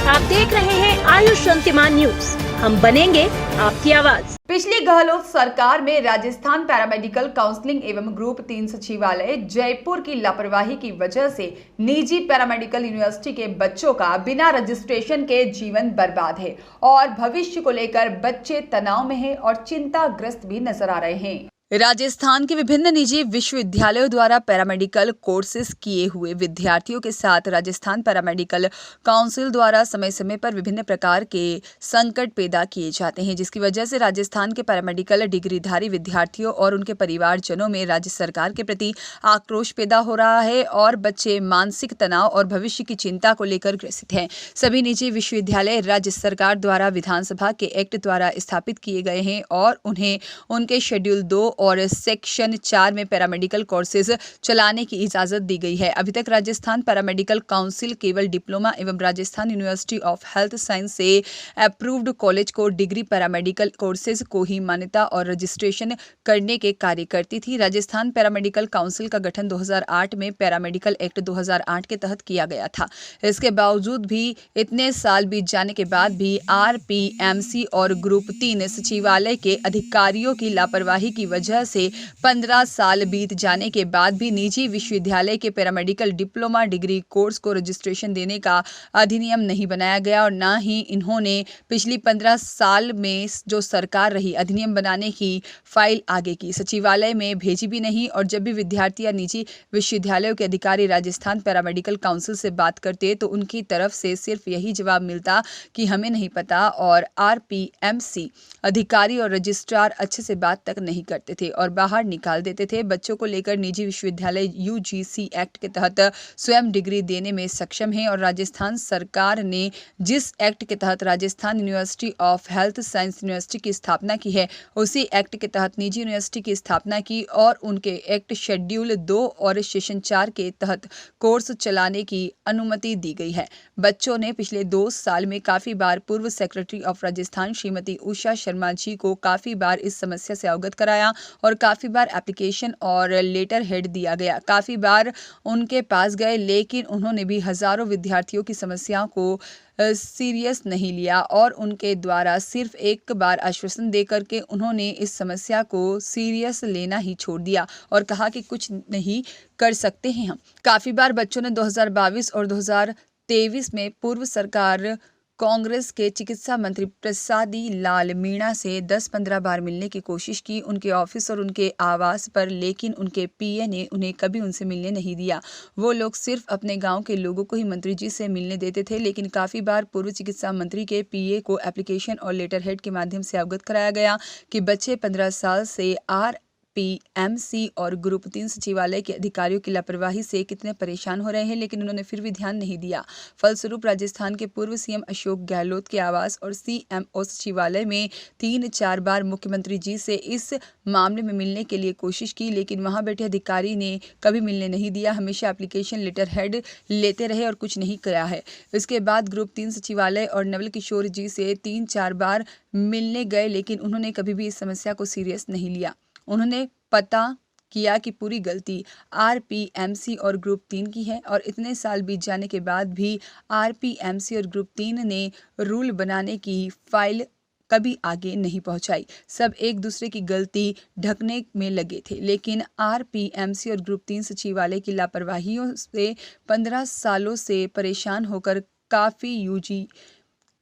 आप देख रहे हैं आयुष शक्तिमान न्यूज। हम बनेंगे आपकी आवाज। पिछली गहलोत सरकार में राजस्थान पैरामेडिकल काउंसलिंग एवं ग्रुप 3 सचिवालय जयपुर की लापरवाही की वजह से निजी पैरामेडिकल यूनिवर्सिटी के बच्चों का बिना रजिस्ट्रेशन के जीवन बर्बाद है और भविष्य को लेकर बच्चे तनाव में हैं और चिंताग्रस्त भी नजर आ रहे हैं। राजस्थान के विभिन्न निजी विश्वविद्यालयों द्वारा पैरामेडिकल कोर्सेज किए हुए विद्यार्थियों के साथ राजस्थान पैरामेडिकल काउंसिल द्वारा समय समय पर विभिन्न प्रकार के संकट पैदा किए जाते हैं, जिसकी वजह से राजस्थान के पैरामेडिकल डिग्रीधारी विद्यार्थियों और उनके परिवारजनों में राज्य सरकार के प्रति आक्रोश पैदा हो रहा है और बच्चे मानसिक तनाव और भविष्य की चिंता को लेकर ग्रसित हैं। सभी निजी विश्वविद्यालय राज्य सरकार द्वारा विधानसभा के एक्ट द्वारा स्थापित किए गए हैं और उन्हें उनके शेड्यूल 2 और सेक्शन 4 में पैरामेडिकल कोर्सेज चलाने की इजाजत दी गई है। अभी तक राजस्थान पैरामेडिकल काउंसिल केवल डिप्लोमा एवं Rajasthan university of health science से अप्रूव्ड कॉलेज को डिग्री पैरामेडिकल कोर्सेज को ही मान्यता और रजिस्ट्रेशन करने के कार्य करती थी। राजस्थान पैरामेडिकल काउंसिल का गठन 2008 में पैरामेडिकल एक्ट 2008 के तहत किया गया था। इसके बावजूद भी इतने साल बीत जाने के बाद भी RPMC और ग्रुप 3 सचिवालय के अधिकारियों की लापरवाही की वजह से 15 साल बीत जाने के बाद भी निजी विश्वविद्यालय के पैरामेडिकल डिप्लोमा डिग्री कोर्स को रजिस्ट्रेशन देने का अधिनियम नहीं बनाया गया और न ही इन्होंने पिछली 15 साल में जो सरकार रही अधिनियम बनाने की फाइल आगे की सचिवालय में भेजी भी नहीं। और जब भी विद्यार्थी या निजी विश्वविद्यालयों के अधिकारी राजस्थान पैरामेडिकल काउंसिल से बात करते तो उनकी तरफ से सिर्फ यही जवाब मिलता कि हमें नहीं पता और RPMC अधिकारी और रजिस्ट्रार अच्छे से बात तक नहीं करते थे और बाहर निकाल देते थे। बच्चों को लेकर निजी विश्वविद्यालय UGC एक्ट के तहत स्वयं डिग्री देने में सक्षम है और राजस्थान सरकार ने जिस एक्ट के तहत Rajasthan university of health science university की स्थापना की है उसी एक्ट के तहत निजी यूनिवर्सिटी की स्थापना की और उनके एक्ट शेड्यूल 2 और सेशन 4 के तहत कोर्स चलाने की अनुमति दी गई है। बच्चों ने पिछले 2 साल में काफी बार पूर्व सेक्रेटरी ऑफ राजस्थान श्रीमती उषा शर्मा जी को काफी बार इस समस्या से अवगत कराया और काफी बार एप्लीकेशन और लेटर हेड दिया गया। काफी बार उनके पास गए लेकिन उन्होंने भी हजारों विद्यार्थियों की समस्याओं को सीरियस नहीं लिया और उनके द्वारा सिर्फ एक बार आश्वासन देकर के उन्होंने इस समस्या को सीरियस लेना ही छोड़ दिया और कहा कि कुछ नहीं कर सकते हैं हम। काफी बार बच्चों ने 2022 और 2023 में पूर्व सरकार कांग्रेस के चिकित्सा मंत्री प्रसादी लाल मीणा से 10-15 बार मिलने की कोशिश की उनके ऑफिस और उनके आवास पर, लेकिन उनके PA ने उन्हें कभी उनसे मिलने नहीं दिया। वो लोग सिर्फ अपने गांव के लोगों को ही मंत्री जी से मिलने देते थे, लेकिन काफ़ी बार पूर्व चिकित्सा मंत्री के PA को एप्लीकेशन और लेटर हेड के माध्यम से अवगत कराया गया कि बच्चे 15 साल से RPMC और ग्रुप 3 सचिवालय के अधिकारियों की लापरवाही से कितने परेशान हो रहे हैं, लेकिन उन्होंने फिर भी ध्यान नहीं दिया। फलस्वरूप राजस्थान के पूर्व CM अशोक गहलोत के आवास और CMO सचिवालय में 3-4 बार मुख्यमंत्री जी से इस मामले में मिलने के लिए कोशिश की, लेकिन वहां बैठे अधिकारी ने कभी मिलने नहीं दिया। हमेशा एप्लीकेशन लेटर हेड लेते रहे और कुछ नहीं किया है। इसके बाद ग्रुप 3 सचिवालय और नवल किशोर जी से 3-4 बार मिलने गए, लेकिन उन्होंने कभी भी इस समस्या को सीरियस नहीं लिया। उन्होंने पता किया कि पूरी गलती RPMC और ग्रुप 3 की है और इतने साल बीत जाने के बाद भी RPMC और ग्रुप 3 ने रूल बनाने की फाइल कभी आगे नहीं पहुंचाई। सब एक दूसरे की गलती ढकने में लगे थे, लेकिन RPMC और ग्रुप 3 सचिवालय की लापरवाहियों से 15 सालों से परेशान होकर काफ़ी UG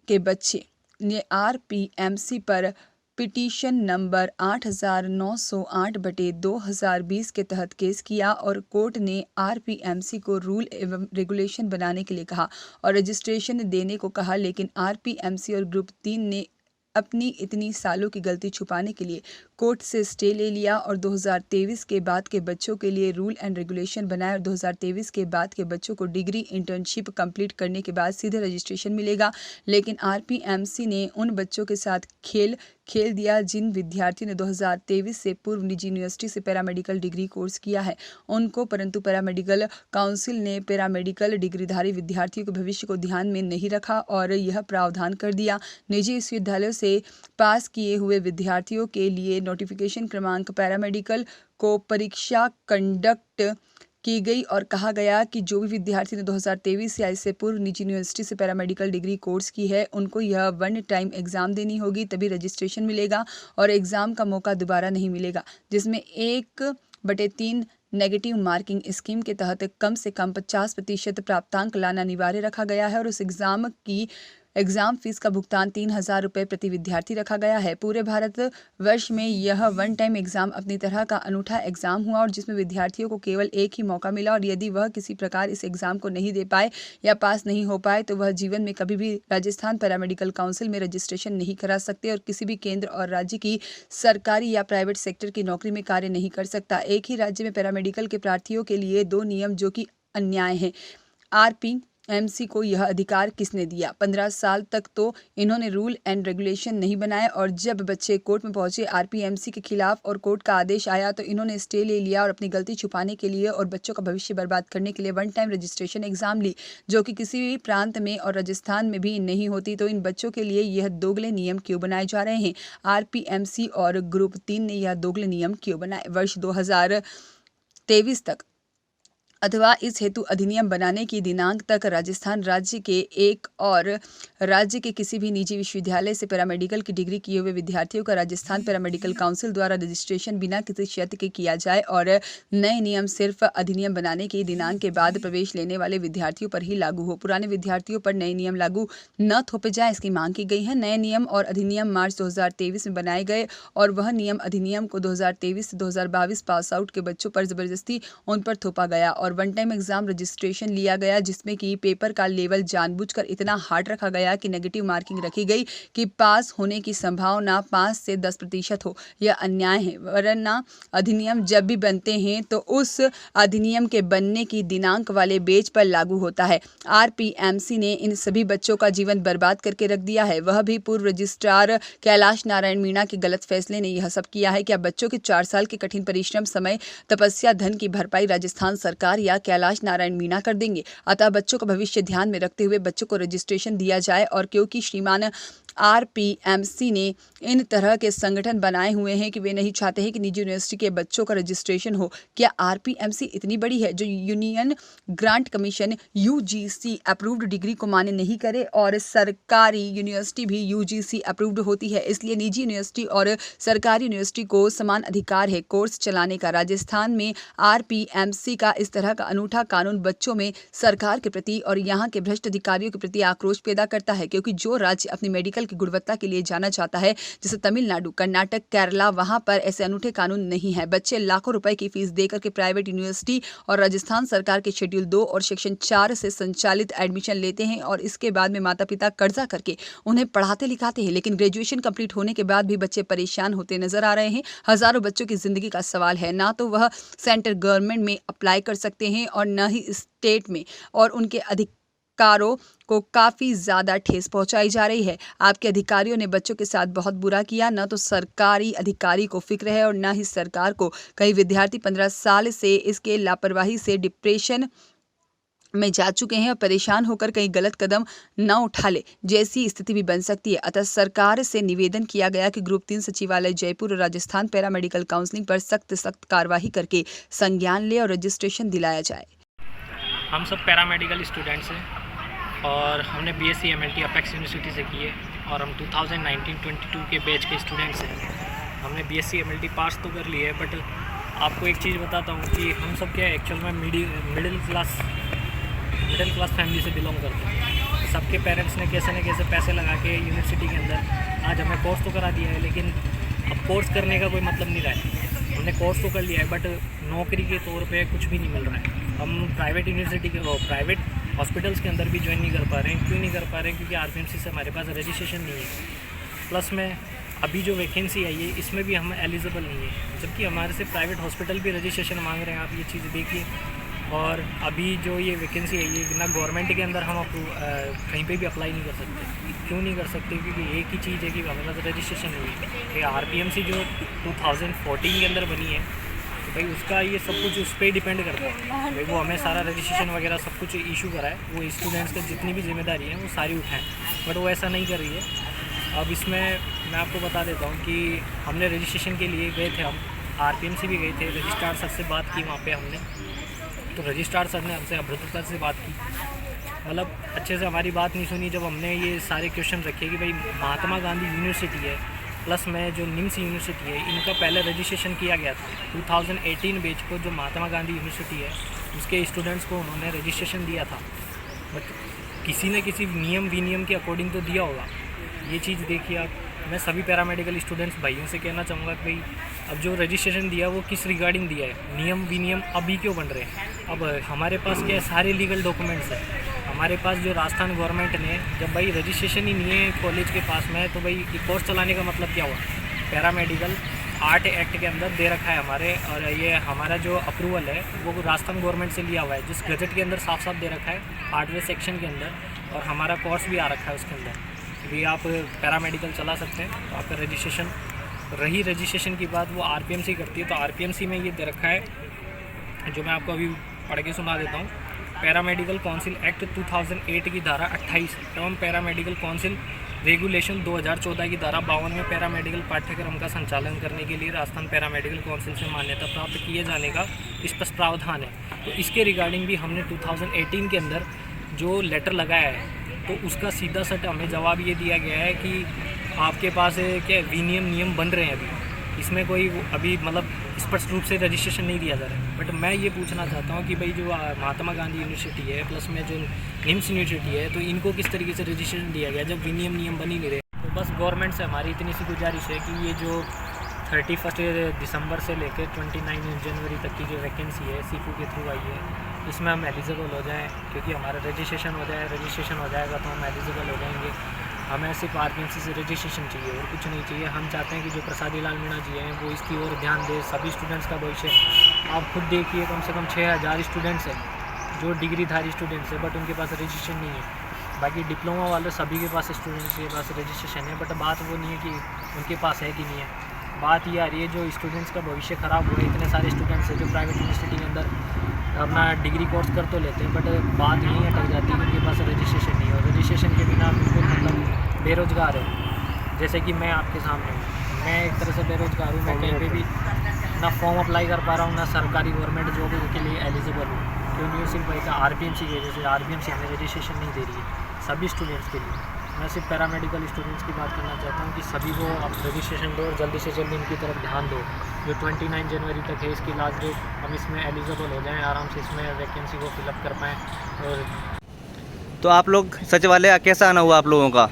के बच्चे ने RPMC पर पिटीशन नंबर 8908/2020 के तहत केस किया और कोर्ट ने RPMC को रूल एवं रेगुलेशन बनाने के लिए कहा और रजिस्ट्रेशन देने को कहा, लेकिन RPMC और ग्रुप 3 ने अपनी इतनी सालों की गलती छुपाने के लिए कोर्ट से स्टे ले लिया और 2023 के बाद के बच्चों के लिए रूल एंड रेगुलेशन बनाए और 2023 के बाद के बच्चों को डिग्री इंटर्नशिप कंप्लीट करने के बाद सीधे रजिस्ट्रेशन मिलेगा। लेकिन RPMC ने उन बच्चों के साथ खेल दिया जिन विद्यार्थियों ने 2023 से पूर्व निजी यूनिवर्सिटी से पैरामेडिकल डिग्री कोर्स किया है उनको, परंतु पैरामेडिकल काउंसिल ने पैरामेडिकल डिग्रीधारी विद्यार्थियों के भविष्य को ध्यान में नहीं रखा और यह प्रावधान कर दिया निजी विश्वविद्यालयों से पास किए हुए विद्यार्थियों के लिए नोटिफिकेशन क्रमांक पैरामेडिकल को परीक्षा कंडक्ट की गई और कहा गया कि जो भी विद्यार्थी ने 2023 या इससे पूर्व निजी यूनिवर्सिटी से पैरामेडिकल डिग्री कोर्स की है उनको यह वन टाइम एग्ज़ाम देनी होगी, तभी रजिस्ट्रेशन मिलेगा और एग्ज़ाम का मौका दोबारा नहीं मिलेगा, जिसमें 1/3 नेगेटिव मार्किंग स्कीम के तहत कम से कम 50% प्राप्तांक लाना अनिवार्य रखा गया है और उस एग्ज़ाम फीस का भुगतान 3,000 रुपये प्रति विद्यार्थी रखा गया है। पूरे भारत वर्ष में यह वन टाइम एग्ज़ाम अपनी तरह का अनूठा एग्ज़ाम हुआ और जिसमें विद्यार्थियों को केवल एक ही मौका मिला और यदि वह किसी प्रकार इस एग्ज़ाम को नहीं दे पाए या पास नहीं हो पाए तो वह जीवन में कभी भी राजस्थान पैरामेडिकल काउंसिल में रजिस्ट्रेशन नहीं करा सकते और किसी भी केंद्र और राज्य की सरकारी या प्राइवेट सेक्टर की नौकरी में कार्य नहीं कर सकता। एक ही राज्य में पैरामेडिकल के प्रार्थियों के लिए 2 नियम जो कि अन्याय है। RPMC को यह अधिकार किसने दिया? 15 साल तक तो इन्होंने रूल एंड रेगुलेशन नहीं बनाए और जब बच्चे कोर्ट में पहुंचे RPMC के खिलाफ और कोर्ट का आदेश आया तो इन्होंने स्टे ले लिया और अपनी गलती छुपाने के लिए और बच्चों का भविष्य बर्बाद करने के लिए वन टाइम रजिस्ट्रेशन एग्जाम ली, जो कि किसी भी प्रांत में और राजस्थान में भी नहीं होती। तो इन बच्चों के लिए यह दोगले नियम क्यों बनाए जा रहे हैं? RPMC और ग्रुप 3 ने यह दोगले नियम क्यों बनाए? वर्ष 2023 तक अथवा इस हेतु अधिनियम बनाने की दिनांक तक राजस्थान राज्य के एक और राज्य के किसी भी निजी विश्वविद्यालय से पैरामेडिकल की डिग्री किए हुए विद्यार्थियों का राजस्थान पैरामेडिकल काउंसिल द्वारा रजिस्ट्रेशन बिना किसी शर्त के किया जाए और नए नियम सिर्फ अधिनियम बनाने की दिनांक के बाद प्रवेश लेने वाले विद्यार्थियों पर ही लागू हो। पुराने विद्यार्थियों पर नए नियम लागू न थोपे जाए, इसकी मांग की गई है। नए नियम और अधिनियम मार्च 2023 में बनाए गए और वह नियम अधिनियम को 2023 से 2022 पास आउट के बच्चों पर जबरदस्ती उन पर थोपा गया और वन टाइम एग्जाम रजिस्ट्रेशन लिया गया, जिसमें कि पेपर का लेवल जानबूझकर इतना हार्ड रखा गया कि नेगेटिव मार्किंग रखी गई कि पास होने की संभावना 5 से 10% हो। यह अन्याय है, वरना अधिनियम जब भी बनते हैं तो उस अधिनियम के बनने की दिनांक वाले बेच पर लागू होता है। RPMC ने इन सभी बच्चों का जीवन बर्बाद करके रख दिया है। वह भी पूर्व रजिस्ट्रार कैलाश नारायण मीणा के गलत फैसले ने यह सब किया है। क्या बच्चों के 4 साल के कठिन परिश्रम, समय, तपस्या, धन की भरपाई राजस्थान सरकार या कैलाश नारायण मीणा कर देंगे? अतः बच्चों का भविष्य ध्यान में रखते हुए बच्चों को रजिस्ट्रेशन दिया जाए। और क्योंकि श्रीमान RPMC ने इन तरह के संगठन बनाए हुए हैं कि वे नहीं चाहते हैं कि निजी यूनिवर्सिटी के बच्चों का रजिस्ट्रेशन हो, क्या RPMC इतनी बड़ी है जो union grant commission UGC approved degree को मान्य नहीं करे और सरकारी यूनिवर्सिटी भी UGC अप्रूव्ड होती है? इसलिए निजी यूनिवर्सिटी और सरकारी यूनिवर्सिटी को समान अधिकार है कोर्स चलाने का। राजस्थान में RPMC का इस तरह का अनूठा कानून बच्चों में सरकार के प्रति और यहाँ के भ्रष्ट अधिकारियों के प्रति आक्रोश पैदा करता है, क्योंकि जो राज्य अपनी मेडिकल की गुणवत्ता के लिए जाना चाहता है, जैसे तमिलनाडु, कर्नाटक, केरला, वहां पर ऐसे अनूठे कानून नहीं है। बच्चे लाखों रुपए की फीस देकर के प्राइवेट यूनिवर्सिटी और राजस्थान सरकार के शेड्यूल 2 और सेक्शन 4 से संचालित एडमिशन लेते हैं और इसके बाद में माता पिता कर्जा करके उन्हें पढ़ाते लिखाते हैं, लेकिन ग्रेजुएशन कंप्लीट होने के बाद भी बच्चे परेशान होते नजर आ रहे हैं। हजारों बच्चों की जिंदगी का सवाल है, ना तो वह सेंट्रल गवर्नमेंट में अप्लाई कर सकते हैं और न ही स्टेट में, और उनके अधिकारों को काफी ज्यादा ठेस पहुंचाई जा रही है। आपके अधिकारियों ने बच्चों के साथ बहुत बुरा किया। न तो सरकारी अधिकारी को फिक्र है और न ही सरकार को। कई विद्यार्थी 15 साल से इसके लापरवाही से डिप्रेशन में जा चुके हैं और परेशान होकर कहीं गलत कदम न उठा ले जैसी स्थिति भी बन सकती है। अतः सरकार से निवेदन किया गया कि ग्रुप 3 सचिवालय जयपुर और राजस्थान पैरामेडिकल काउंसलिंग पर सख्त कार्रवाई करके संज्ञान ले और रजिस्ट्रेशन दिलाया जाए। हम सब पैरामेडिकल स्टूडेंट्स हैं और हमने BSc MLT अपेक्स यूनिवर्सिटी से की है और हम 2019-22 के बैच के स्टूडेंट्स हैं। हमने BSc MLT पास तो कर ली है, बट आपको एक चीज़ बताता हूँ कि हम सब क्या एक्चुअल में मिडिल क्लास फैमिली से बिलोंग करते हैं। सबके पेरेंट्स ने कैसे न कैसे पैसे लगा के यूनिवर्सिटी के अंदर आज हमें कोर्स तो करा दिया है, लेकिन अब कोर्स करने का कोई मतलब नहीं रहा है। हमने कोर्स तो कर लिया है, बट नौकरी के तौर पे कुछ भी नहीं मिल रहा है। हम प्राइवेट यूनिवर्सिटी के प्राइवेट हॉस्पिटल्स के अंदर भी ज्वाइन नहीं कर पा रहे हैं। क्यों नहीं कर पा रहे हैं? क्योंकि RPMC से हमारे पास रजिस्ट्रेशन नहीं है। प्लस में अभी जो वैकेंसी आई है इसमें भी हम एलिजिबल नहीं है, जबकि हमारे से प्राइवेट हॉस्पिटल भी रजिस्ट्रेशन मांग रहे हैं। आप ये चीज़ देखिए। और अभी जो ये वैकेंसी आई है ना, गवर्नमेंट के अंदर हम कहीं पे भी अप्लाई नहीं कर सकते। क्यों नहीं कर सकते? क्योंकि एक ही चीज़ है कि हमारे पास रजिस्ट्रेशन नहीं है। कि RPMC जो 2014 के अंदर बनी है, तो भाई उसका ये सब कुछ उस पर डिपेंड करता है। भाई वो हमें सारा रजिस्ट्रेशन वगैरह सब कुछ इशू करा है, वो स्टूडेंट्स की जितनी भी जिम्मेदारी है वो सारी उठाएँ, बट वो ऐसा नहीं कर रही है। अब इसमें मैं आपको बता देता हूँ कि हमने रजिस्ट्रेशन के लिए गए थे, हम RPMC भी गए थे, रजिस्ट्रार सर से बात की वहाँ पे हमने, तो रजिस्ट्रार सर ने हमसे अभ्रता सर से बात की, मतलब अच्छे से हमारी बात नहीं सुनी। जब हमने ये सारे क्वेश्चन रखे कि भाई महात्मा गांधी यूनिवर्सिटी है प्लस में जो निम्स यूनिवर्सिटी है, इनका पहले रजिस्ट्रेशन किया गया था 2018 बैच को। जो महात्मा गांधी यूनिवर्सिटी है उसके स्टूडेंट्स को उन्होंने रजिस्ट्रेशन दिया था, बट किसी न किसी नियम विनियम के अकॉर्डिंग तो दिया होगा। ये चीज़ देखिए आप। मैं सभी पैरामेडिकल स्टूडेंट्स भाइयों से कहना चाहूँगा कि भाई अब जो रजिस्ट्रेशन दिया वो किस रिगार्डिंग दिया है, नियम विनियम अभी क्यों बन रहे हैं। अब हमारे पास क्या है, सारे लीगल डॉक्यूमेंट्स हैं हमारे पास। जो राजस्थान गवर्नमेंट ने जब भाई रजिस्ट्रेशन ही नहीं है कॉलेज के पास में, तो भाई ये कोर्स चलाने का मतलब क्या हुआ। पैरामेडिकल आर्ट एक्ट के अंदर दे रखा है हमारे, और ये हमारा जो अप्रूवल है वो राजस्थान गवर्नमेंट से लिया हुआ है, जिस गजट के अंदर साफ साफ दे रखा है 8वें सेक्शन के अंदर, और हमारा कोर्स भी आ रखा है उसके अंदर भी आप पैरामेडिकल चला सकते हैं। तो आपका रजिस्ट्रेशन रही, रजिस्ट्रेशन की बात वो आरपीएमसी करती है। तो आरपीएमसी में ये दे रखा है, जो मैं आपको अभी पढ़ के सुना देता हूँ। पैरामेडिकल काउंसिल एक्ट 2008 की धारा 28 एवं पैरामेडिकल काउंसिल रेगुलेशन 2014 की धारा 52 में पैरामेडिकल पाठ्यक्रम का संचालन करने के लिए राजस्थान पैरामेडिकल काउंसिल से मान्यता प्राप्त किए जाने का स्पष्ट प्रावधान है। तो इसके रिगार्डिंग भी हमने 2018 के अंदर जो लेटर लगाया है, तो उसका सीधा सट हमें जवाब ये दिया गया है कि आपके पास क्या विनियम नियम बन रहे हैं अभी, इसमें कोई अभी मतलब स्पष्ट रूप से रजिस्ट्रेशन नहीं दिया जा रहा है। बट मैं ये पूछना चाहता हूँ कि भाई जो महात्मा गांधी यूनिवर्सिटी है प्लस में जो निम्स यूनिवर्सिटी है, तो इनको किस तरीके से रजिस्ट्रेशन दिया गया जब विनियम नियम बन ही नहीं रहे। तो बस गवर्नमेंट से हमारी इतनी सी गुजारिश है कि ये जो 31 दिसंबर से लेकर 29 जनवरी तक की जो वैकेंसी है सीफू के थ्रू आई है, इसमें हम एलिजिबल हो जाएं, क्योंकि हमारा रजिस्ट्रेशन हो जाएगा तो हम एलिजिबल हो जाएंगे। हमें सिर्फ आरपीएमसी से रजिस्ट्रेशन चाहिए और कुछ नहीं चाहिए। हम चाहते हैं कि जो प्रसादी लाल मीणा जी हैं वो इसकी ओर ध्यान दें, सभी स्टूडेंट्स का भविष्य। आप खुद देखिए कम से कम 6000 स्टूडेंट्स हैं जो डिग्रीधारी स्टूडेंट्स हैं, बट उनके पास रजिस्ट्रेशन नहीं है। बाकी डिप्लोमा वाले सभी के पास स्टूडेंट्स के पास रजिस्ट्रेशन है, बट बात वो नहीं है कि उनके पास है कि नहीं है। बात ये आ रही है जो स्टूडेंट्स का भविष्य ख़राब हुआ है। इतने सारे स्टूडेंट्स हैं जो प्राइवेट यूनिवर्सिटी के अंदर अपना डिग्री कोर्स कर तो लेते हैं, बट बात यहीं अटक जाती है कि उनके पास रजिस्ट्रेशन नहीं है, और रजिस्ट्रेशन के बिना बिल्कुल मतलब बेरोज़गार है। जैसे कि मैं आपके सामने हूँ, मैं एक तरह से बेरोज़गार हूँ। मैं कहीं पे भी ना फॉर्म अप्लाई कर पा रहा हूँ, ना सरकारी गवर्नमेंट जॉब के लिए एलिजिबल हूँ, क्योंकि सिर्फ एक आरपीएमसी की वजह से आरपीएमसी हमें रजिस्ट्रेशन नहीं दे रही है सभी स्टूडेंट्स के लिए। मैं सिर्फ पैरामेडिकल स्टूडेंट्स की बात करना चाहता हूँ कि सभी को आप रजिस्ट्रेशन दो और जल्दी से जल्दी इनकी तरफ ध्यान दो। जो 29 जनवरी तक है इसकी लास्ट डेट, हम इसमें एलिजिबल हो जाएं, आराम से इसमें वैकेंसी को फिलअप कर पाएँ। और तो आप लोग सचिवालय कैसा आना हुआ आप लोगों का?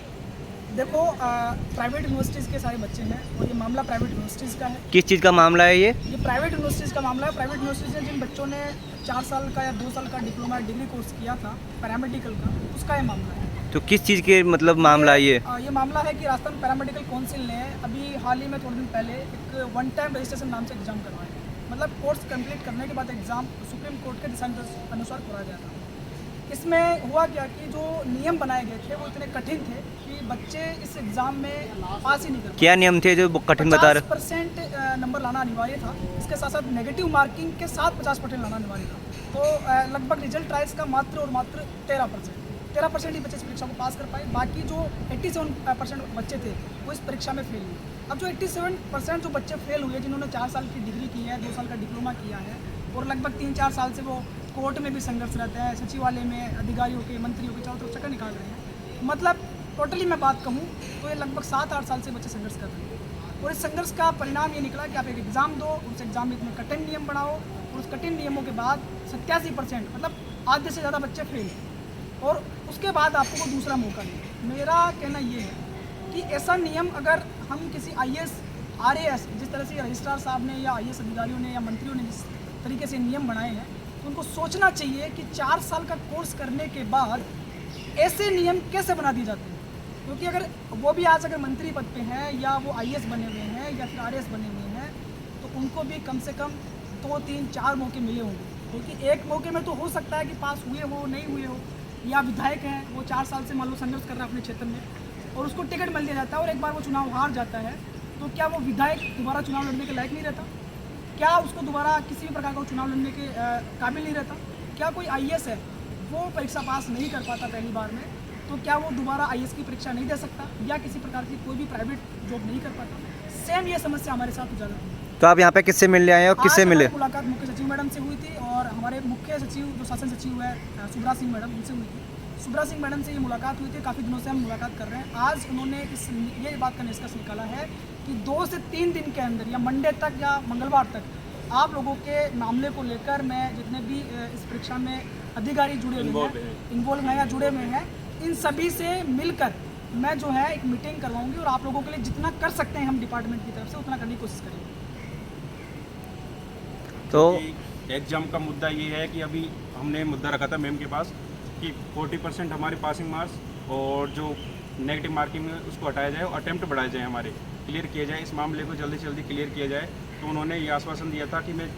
देखो प्राइवेट यूनिवर्सिटीज़ के सारे बच्चे हैं और ये मामला प्राइवेट यूनिवर्सिटीज़ का है। किस चीज़ का मामला है ये? ये प्राइवेट यूनिवर्सिटीज़ का मामला है। प्राइवेट यूनिवर्सिटीज़ में जिन बच्चों ने 4 साल का या 2 साल का डिप्लोमा डिग्री कोर्स किया था पैरामेडिकल का, उसका ये मामला है। तो किस चीज़ के मतलब मामला है ये? ये मामला है कि राजस्थान पैरामेडिकल काउंसिल ने अभी हाल ही में थोड़े दिन पहले एक वन टाइम रजिस्ट्रेशन नाम से एग्ज़ाम करवाया, मतलब कोर्स कंप्लीट करने के बाद एग्ज़ाम सुप्रीम कोर्ट के दिशा अनुसार कराया गया था। इसमें हुआ क्या कि जो नियम बनाए गए थे वो इतने कठिन थे कि बच्चे इस एग्ज़ाम में पास ही नहीं कर पाए। क्या नियम थे जो कठिन बता रहे? 50% नंबर लाना अनिवार्य था। इसके साथ साथ नेगेटिव मार्किंग के साथ 50% लाना अनिवार्य था। तो लगभग रिजल्ट ट्रायल्स का मात्र और मात्र 13% ही बच्चे इस परीक्षा को पास कर पाए। बाकी जो 87% बच्चे थे वो इस परीक्षा में फेल हुए। अब जो 87% जो बच्चे फेल हुए, जिन्होंने 4 साल की डिग्री की है, 2 साल का डिप्लोमा किया है और लगभग 3-4 साल से वो कोर्ट में भी संघर्ष रहता है, सचिवालय में अधिकारियों के मंत्रियों के चारों तरफ चक्कर निकाल रहे हैं, मतलब टोटली मैं बात कहूँ तो ये लगभग 7-8 साल से बच्चे संघर्ष कर रहे हैं। और इस संघर्ष का परिणाम ये निकला कि आप एक एग्ज़ाम दो, उस एग्ज़ाम में इतने कठिन नियम बनाओ और उस कठिन नियमों के बाद 87% मतलब आधे से ज़्यादा बच्चे फेल, और उसके बाद आपको कोई दूसरा मौका नहीं। मेरा कहना ये है कि ऐसा नियम अगर हम किसी IAS RAS जिस तरह से रजिस्ट्रार साहब ने या IAS अधिकारियों ने या मंत्रियों ने जिस तरीके से नियम बनाए हैं, तो उनको सोचना चाहिए कि 4 साल का कोर्स करने के बाद ऐसे नियम कैसे बना दिए जाते हैं। क्योंकि अगर वो भी आज अगर मंत्री पद पे हैं या वो IAS बने हुए हैं या फिर RAS बने हुए हैं, तो उनको भी कम से कम 2-3-4 मौके मिले होंगे। क्योंकि एक मौके में तो हो सकता है कि पास हुए हो, नहीं हुए हो, या विधायक हैं वो 4 साल से मान लो संघर्ष कर रहा है अपने क्षेत्र में और उसको टिकट मिल दिया जाता है और एक बार वो चुनाव हार जाता है, तो क्या वो विधायक दोबारा चुनाव लड़ने के लायक नहीं रहता? क्या उसको दोबारा किसी भी प्रकार का चुनाव लड़ने के काबिल नहीं रहता? क्या कोई IAS है वो परीक्षा पास नहीं कर पाता पहली बार में, तो क्या वो दोबारा IAS की परीक्षा नहीं दे सकता या किसी प्रकार की कोई भी प्राइवेट जॉब नहीं कर पाता? सेम ये समस्या हमारे साथ उजागर हुई। तो आप यहाँ पे किससे मिलने आए हैं और किससे आज मिले? हमारी मुलाकात मुख्य सचिव मैडम से हुई थी और हमारे मुख्य सचिव जो शासन सचिव है सुब्रा सिंह मैडम, उनसे हुई थी। सुब्रा सिंह मैडम से ये मुलाकात हुई थी, काफ़ी दिनों से हम मुलाकात कर रहे हैं। आज उन्होंने ये बात का निष्कर्ष निकाला है कि 2 से 3 दिन के अंदर या मंडे तक या मंगलवार तक आप लोगों के मामले को लेकर मैं जितने भी इस परीक्षा में अधिकारी जुड़े हुए हैं, इन्वॉल्व हैं या जुड़े हुए हैं, इन सभी से मिलकर मैं जो है एक मीटिंग करवाऊंगी और आप लोगों के लिए जितना कर सकते हैं हम डिपार्टमेंट की तरफ से उतना करने की कोशिश करेंगे। तो एग्ज़ाम का मुद्दा ये है कि अभी हमने मुद्दा रखा था मैम के पास कि 40% हमारे पासिंग मार्क्स और जो नेगेटिव मार्किंग है उसको हटाया जाए और अटेम्प्ट बढ़ाए जाए, हमारे क्लियर किया जाए, इस मामले को जल्दी से जल्दी क्लियर किया जाए। तो उन्होंने ये आश्वासन दिया था कि मैं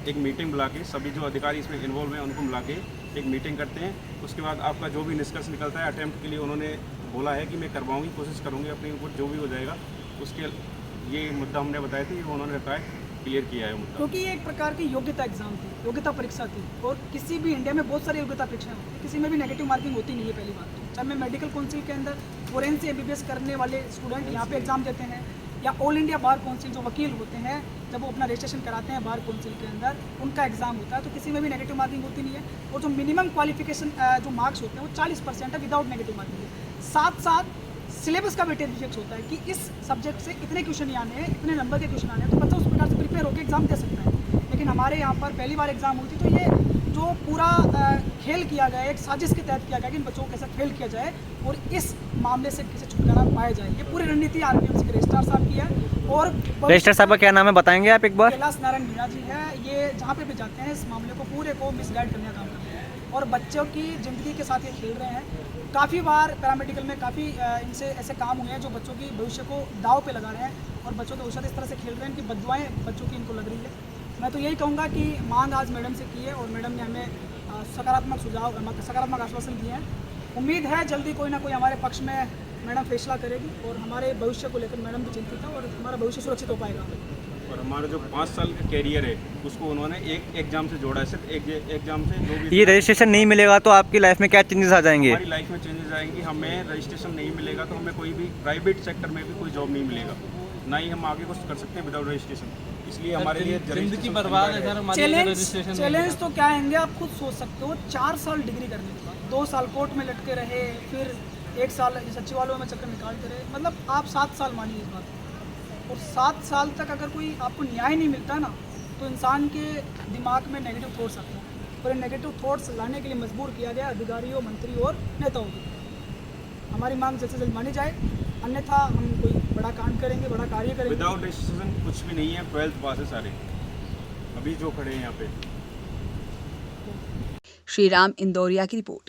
एक मीटिंग बुला के सभी जो अधिकारी इसमें इन्वॉल्व हैं उनको बुला के एक मीटिंग करते हैं। उसके बाद आपका जो भी निष्कर्ष निकलता है अटेम्प्ट के लिए उन्होंने बोला है कि मैं करवाऊँगी, कोशिश करूँगी अपनी ऊपर जो भी हो जाएगा उसके ये मुद्दा हमने बताया था, ये उन्होंने रखा है, क्लियर किया है मुद्दा। क्योंकि ये एक प्रकार की योग्यता एग्जाम थी, योग्यता परीक्षा थी और किसी भी इंडिया में बहुत सारी योग्यता परीक्षाएं होती हैं, किसी में भी नेगेटिव मार्किंग होती नहीं है। पहली बात तो चाहे मैं मेडिकल काउंसिल के अंदर फोरेंसिक MBBS करने वाले स्टूडेंट यहाँ पे एग्जाम देते हैं या ऑल इंडिया बार काउंसिल जो वकील होते हैं जब वो अपना रजिस्ट्रेशन कराते हैं बार काउंसिल के अंदर उनका एग्जाम होता है, तो किसी में भी नेगेटिव मार्किंग होती नहीं है। और जो मिनिमम क्वालिफिकेशन जो मार्क्स होते हैं वो 40% है विदाउट नेगेटिव मार्किंग। साथ साथ सिलेबस का वेटेज फिक्स होता है कि इस सब्जेक्ट से इतने क्वेश्चन आने हैं, इतने नंबर के क्वेश्चन आने हैं, तो बच्चा उस प्रकार से प्रिपेयर होकर एग्जाम दे सकता है। लेकिन हमारे यहाँ पर पहली बार एग्जाम हुई थी तो ये जो पूरा खेल किया गया, एक साजिश के तहत किया गया कि इन बच्चों को कैसे फेल किया जाए और इस मामले से कैसे छुटकारा पाया जाए, ये पूरी रणनीति RPMC के रजिस्ट्रार साहब की है। और रजिस्टर साहब का क्या नाम है बताएंगे आप एक बार? कैलाश नारायण मीणा जी है, ये जहाँ पे भी जाते हैं इस मामले को पूरे को मिसगाइड करने का काम करते हैं और बच्चों की ज़िंदगी के साथ ये खेल रहे हैं। काफ़ी बार पैरामेडिकल में काफ़ी इनसे ऐसे काम हुए हैं जो बच्चों की भविष्य को दाव पे लगा रहे हैं और बच्चों के भविष्य इस तरह से खेल रहे हैं कि बददुआएं बच्चों की इनको लग रही है। मैं तो यही कहूँगा कि मांग आज मैडम से की है और मैडम ने हमें सकारात्मक सुझाव, सकारात्मक आश्वासन दिए हैं। उम्मीद है जल्दी कोई ना कोई हमारे पक्ष में मैडम फैसला करेगी और हमारे भविष्य को लेकर मैडम भी चिंतित है और हमारा भविष्य सुरक्षित हो पाएगा। और हमारा जो 5 साल का कैरियर है उसको उन्होंने एक एग्जाम से जोड़ा है, सिर्फ एक एग्जाम से। जो भी ये रजिस्ट्रेशन नहीं मिलेगा तो आपकी लाइफ में क्या चेंजेस आ जाएंगे? हमारी लाइफ में चेंजेस आएंगी। हमें रजिस्ट्रेशन नहीं मिलेगा तो हमें कोई भी प्राइवेट सेक्टर में भी कोई जॉब नहीं मिलेगा, ना ही हम आगे कुछ कर सकते हैं विदाउट रजिस्ट्रेशन। इसलिए हमारे लिए जिंदगी बर्बाद है सर। चैलेंज तो क्या आएंगे आप खुद सोच सकते हो। 4 साल डिग्री करने के बाद 2 साल कोर्ट में लटके रहे, फिर 1 साल सचिवालयों में चक्कर निकालते रहे, मतलब आप 7 साल मानिए इस बात को। और 7 साल तक अगर कोई आपको न्याय नहीं मिलता ना तो इंसान के दिमाग में नेगेटिव थॉट्स आते हैं और नेगेटिव थॉट्स लाने के लिए मजबूर किया गया अधिकारियों, मंत्री और नेताओं को। हमारी मांग जल्द से जल्द मानी जाए, अन्यथा हम कोई बड़ा कांड करेंगे, बड़ा कार्य करेंगे। विदाउट रजिस्ट्रेशन कुछ भी नहीं है, 12th पास है सारे अभी जो खड़े हैं यहाँ पे। श्रीराम इंदौरिया की रिपोर्ट।